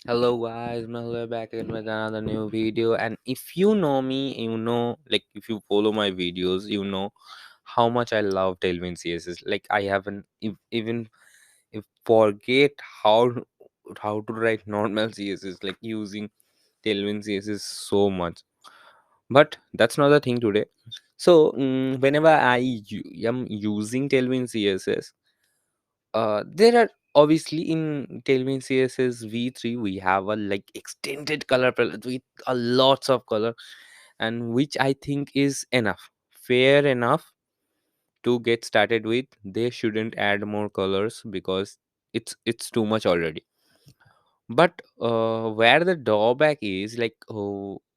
Hello guys, Mehul back again with another new video. And if you know me, you know, like if you follow my videos, you know how much I love Tailwind CSS. Like I haven't even if forget how to write normal CSS, like using Tailwind CSS so much. But that's not the thing today. So whenever am using Tailwind CSS, there are obviously in Tailwind CSS v3 we have a like extended color palette with a lots of color, and which I think is enough, fair enough to get started with. They shouldn't add more colors because it's too much already. But where the drawback is like,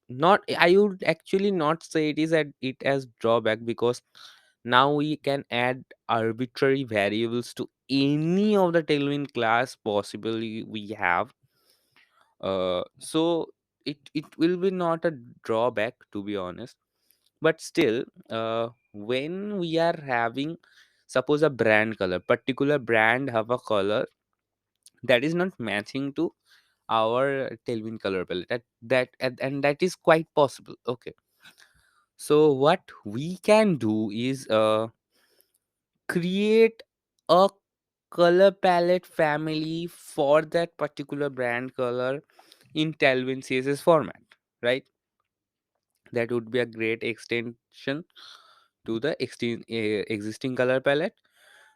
not, I would actually not say it is at it as drawback, because now we can add arbitrary variables to any of the Tailwind class possibly we have. So it will be not a drawback, to be honest. But still, when we are having, suppose a brand color, particular brand have a color that is not matching to our Tailwind color palette, and that is quite possible. Okay, so what we can do is create a color palette family for that particular brand color in Tailwind CSS format, right? That would be a great extension to the existing color palette.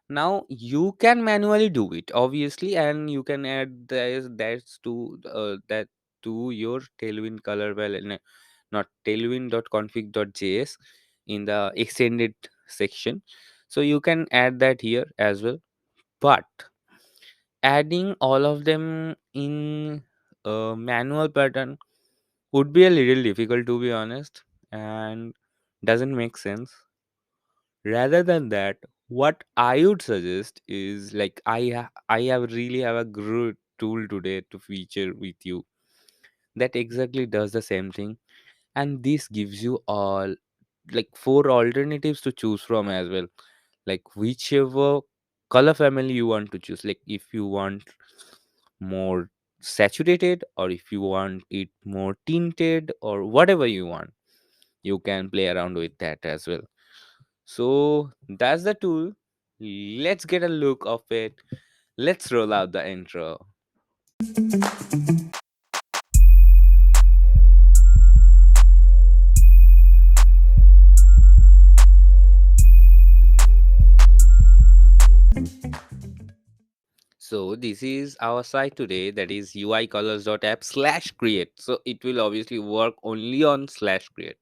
Now you can manually do it, obviously, and you can add that to your Tailwind color palette, not tailwind.config.js, in the extended section. So you can add that here as well. But adding all of them in a manual pattern would be a little difficult, to be honest, and doesn't make sense. Rather than that, what I would suggest is, like, I have really have a good tool today to feature with you that exactly does the same thing, and this gives you all like four alternatives to choose from as well, like whichever color family you want to choose. Like if you want more saturated, or if you want it more tinted, or whatever you want, you can play around with that as well. So that's the tool. Let's get a look of it. Let's roll out the intro. So this is our site today, that is uicolors.app/create. So it will obviously work only on slash create.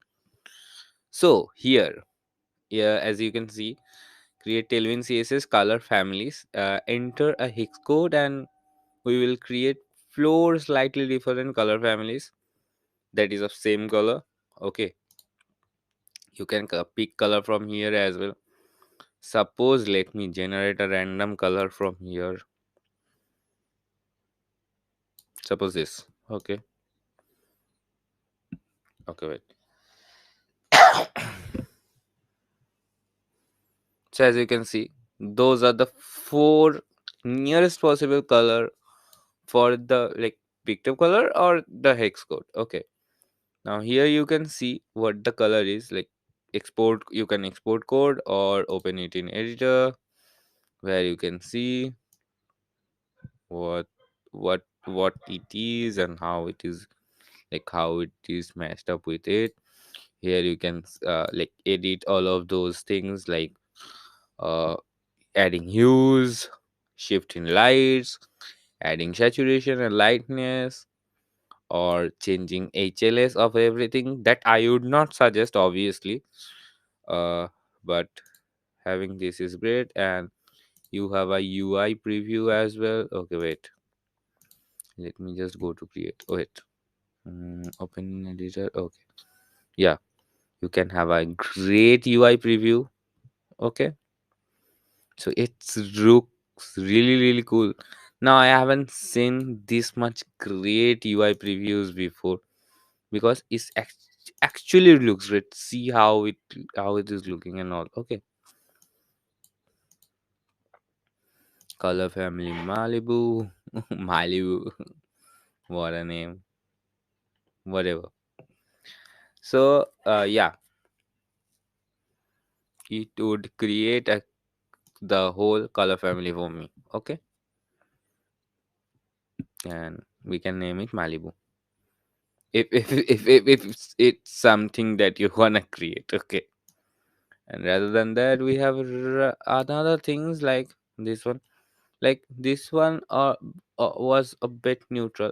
So here, yeah, as you can see, create Tailwind CSS color families. Enter a hex code, and we will create four slightly different color families that is of same color. Okay, you can pick color from here as well. Suppose let me generate a random color from here. Suppose this. Okay. Okay, wait. So as you can see, those are the four nearest possible color for the like picture color or the hex code. Okay. Now here you can see what the color is. Like export, you can export code or open it in editor, where you can see what what it is and how it is, like how it is matched up with it. Here you can like edit all of those things, like uh adding hues, shifting lights, adding saturation and lightness, or changing HLS of everything. That I would not suggest, obviously. uh but having this is great. And you have a UI preview as well. Okay, wait, let me just go to create. Oh, wait. Open in editor. Okay, yeah, you can have a great UI preview. Okay, so it looks really cool. Now I haven't seen this much great UI previews before, because actually looks great. See how it is looking and all. Okay, color family Malibu. Malibu. what a name, whatever. So yeah, it would create the whole color family for me. Okay, and we can name it Malibu. If it's something that you wanna create, okay. And rather than that, we have another things like this one. Like this one was a bit neutral.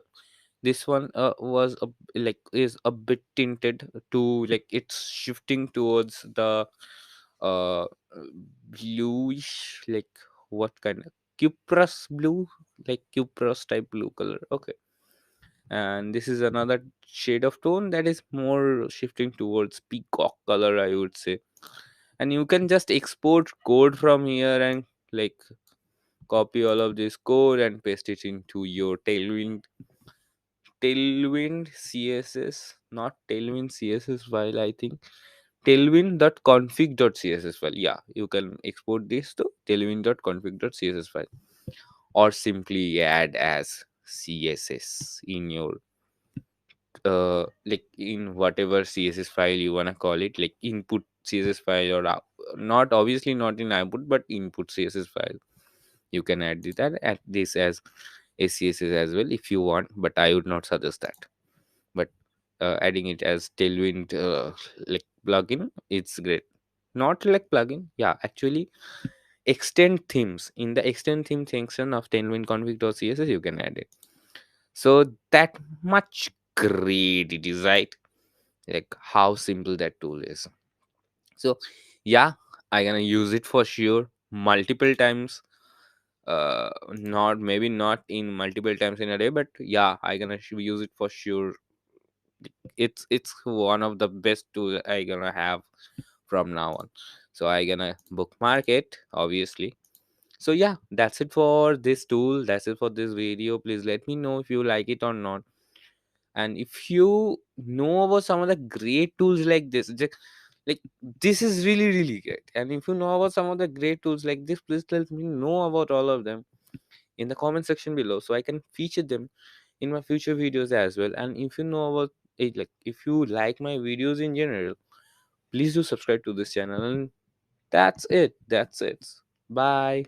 This one was like is a bit tinted to, like it's shifting towards the uh bluish, like what kind of cuprous blue, like cuprous type blue color. Okay, and this is another shade of tone that is more shifting towards peacock color, I would say. And you can just export code from here and like copy all of this code and paste it into your tailwind css, not tailwind css file, I think tailwind.config.css file. Yeah, you can export this to tailwind.config.css file, or simply add as css in your like in whatever css file you want to call it, like input css file, or not, obviously not in output but input css file. You can add this as a css as well if you want, but I would not suggest that. But adding it as tailwind like plugin, it's great. Not like plugin, yeah, actually extend themes, in the extend theme section of tailwind config.css you can add it. So that much great it is, right? Like how simple that tool is. So yeah, I gonna use it for sure multiple times. Not, maybe not in multiple times in a day, but yeah, I gonna use it for sure. It's one of the best tools I gonna have from now on. So I gonna bookmark it, obviously. So yeah, that's it for this tool, that's it for this video. Please let me know if you like it or not. And if you know about some of the great tools like this, like this is really really great. And if you know about some of the great tools like this, please let me know about all of them in the comment section below, so I can feature them in my future videos as well. And if you know about it, like if you like my videos in general, please do subscribe to this channel. And that's it, bye.